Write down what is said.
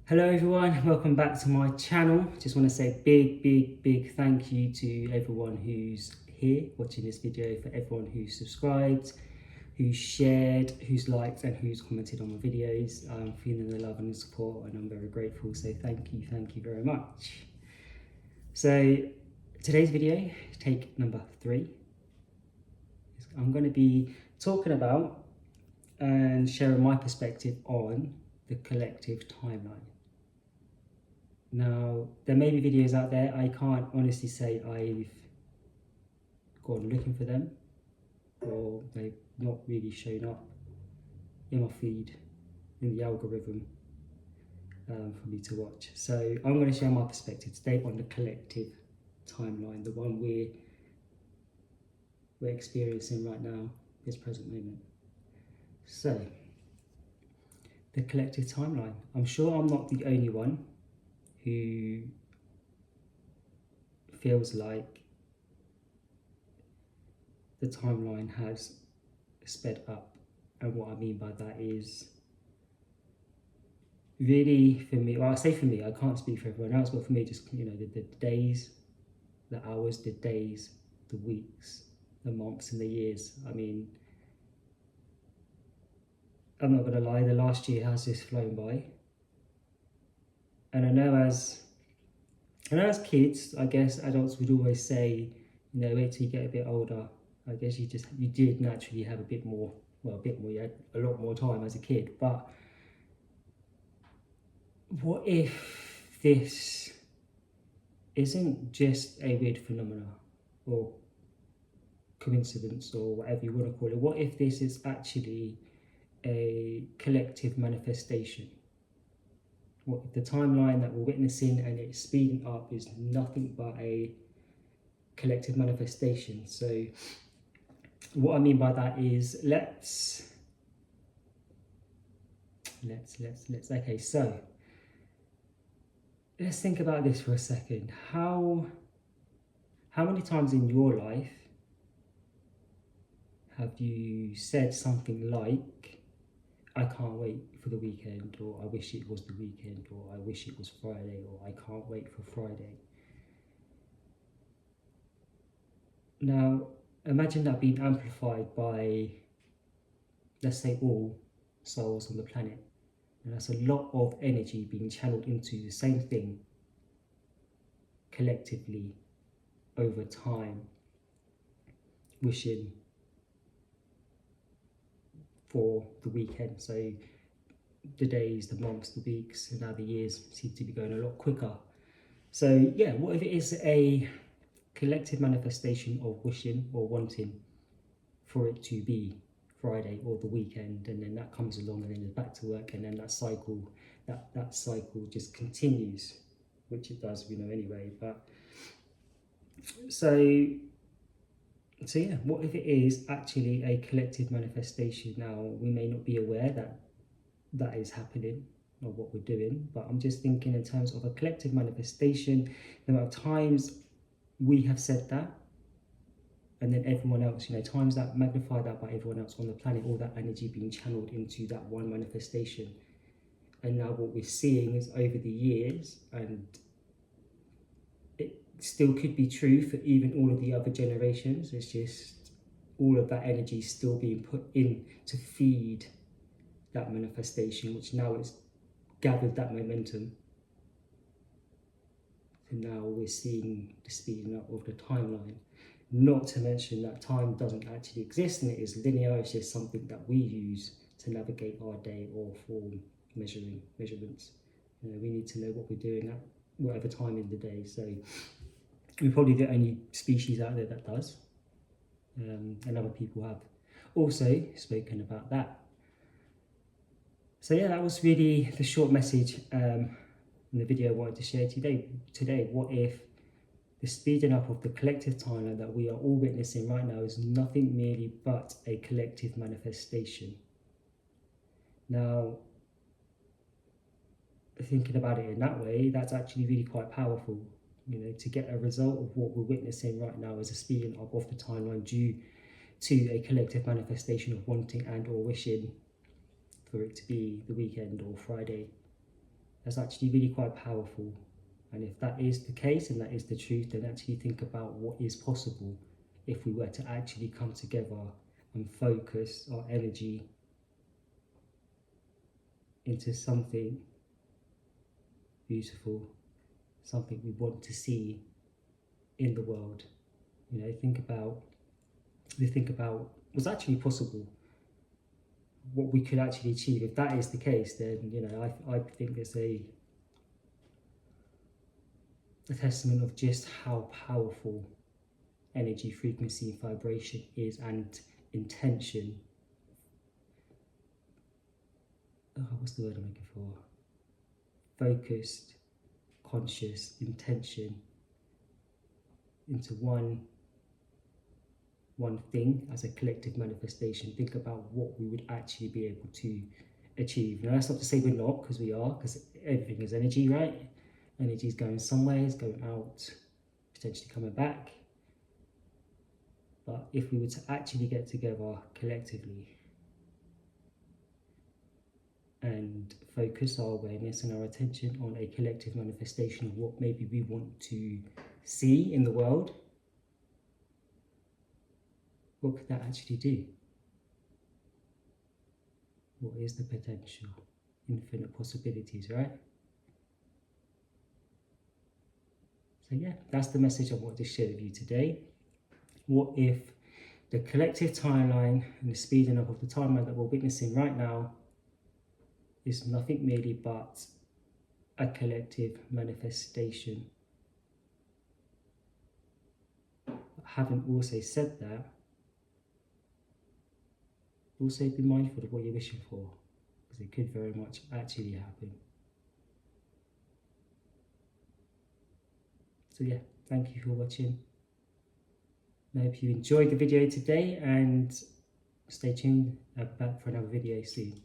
Hello everyone, welcome back to my channel. Just want to say big thank you to everyone who's here watching this video, for everyone who's subscribed, who's shared, who's liked and who's commented on my videos. I'm feeling the love and the support and I'm very grateful, so thank you very much. So today's video, take number 3. I'm going to be talking about and sharing my perspective on the collective timeline. Now, there may be videos out there, I can't honestly say I've gone looking for them, or they've not really shown up in my feed, in the algorithm for me to watch. So I'm going to share my perspective today on the collective timeline, the one we're experiencing right now, this present moment. So, the collective timeline. I'm sure I'm not the only one who feels like the timeline has sped up, and what I mean by that is really, for me, well, I say for me, I can't speak for everyone else, but for me, just the days, the hours, the days, the weeks, the months and the years. I mean, I'm not gonna lie, the last year has just flown by, and I know as kids, I guess adults would always say, wait till you get a bit older. I guess you did naturally have a bit more, you had a lot more time as a kid. But what if this isn't just a weird phenomena or coincidence or whatever you want to call it? What if this is actually a collective manifestation? What if the timeline that we're witnessing and it's speeding up is nothing but a collective manifestation? So what I mean by that is, okay, so let's think about this for a second. How many times in your life have you said something like, I can't wait for the weekend, or I wish it was the weekend, or I wish it was Friday, or I can't wait for Friday? Now, imagine that being amplified by, let's say, all souls on the planet. And that's a lot of energy being channeled into the same thing collectively over time, wishing for the weekend. So the days, the months, the weeks, and now the years seem to be going a lot quicker. So yeah, what if it is a collective manifestation of wishing or wanting for it to be Friday or the weekend, and then that comes along and then it's back to work, and then that cycle just continues, which it does, anyway. But so yeah, what if it is actually a collective manifestation? Now, we may not be aware that that is happening or what we're doing, but I'm just thinking in terms of a collective manifestation, the amount of times we have said that, and then everyone else, times that, magnify that by everyone else on the planet, all that energy being channeled into that one manifestation. And now what we're seeing is, over the years, and it still could be true for even all of the other generations, it's just all of that energy still being put in to feed that manifestation, which now it's gathered that momentum. And now we're seeing the speeding up of the timeline. Not to mention that time doesn't actually exist and it is linear. It's just something that we use to navigate our day or for measurements. We need to know what we're doing at whatever time in the day. So we're probably the only species out there that does, and other people have also spoken about that. So yeah, that was really the short message in the video I wanted to share today. What if the speeding up of the collective timeline that we are all witnessing right now is nothing merely but a collective manifestation? Now, thinking about it in that way, that's actually really quite powerful. To get a result of what we're witnessing right now as a speeding up of the timeline due to a collective manifestation of wanting and or wishing for it to be the weekend or Friday. that's actually really quite powerful. And if that is the case and that is the truth, then actually think about what is possible if we were to actually come together and focus our energy into something beautiful, something we want to see in the world. You know, think about what's actually possible, what we could actually achieve. If that is the case, then, you know, I think it's a testament of just how powerful energy, frequency, vibration is, and intention. What's the word I'm looking for? Focused, conscious intention into one thing as a collective manifestation. Think about what we would actually be able to achieve. Now, that's not to say we're not, because we are, because everything is energy, right? Energy is going somewhere, it's going out, potentially coming back. But if we were to actually get together collectively and focus our awareness and our attention on a collective manifestation of what maybe we want to see in the world, what could that actually do? What is the potential? Infinite possibilities, right? So yeah, that's the message I want to share with you today. What if the collective timeline and the speeding up of the timeline that we're witnessing right now is nothing merely but a collective manifestation? Having also said that, also be mindful of what you're wishing for, because it could very much actually happen. So yeah, thank you for watching. I hope you enjoyed the video today, and stay tuned. I'll be back for another video soon.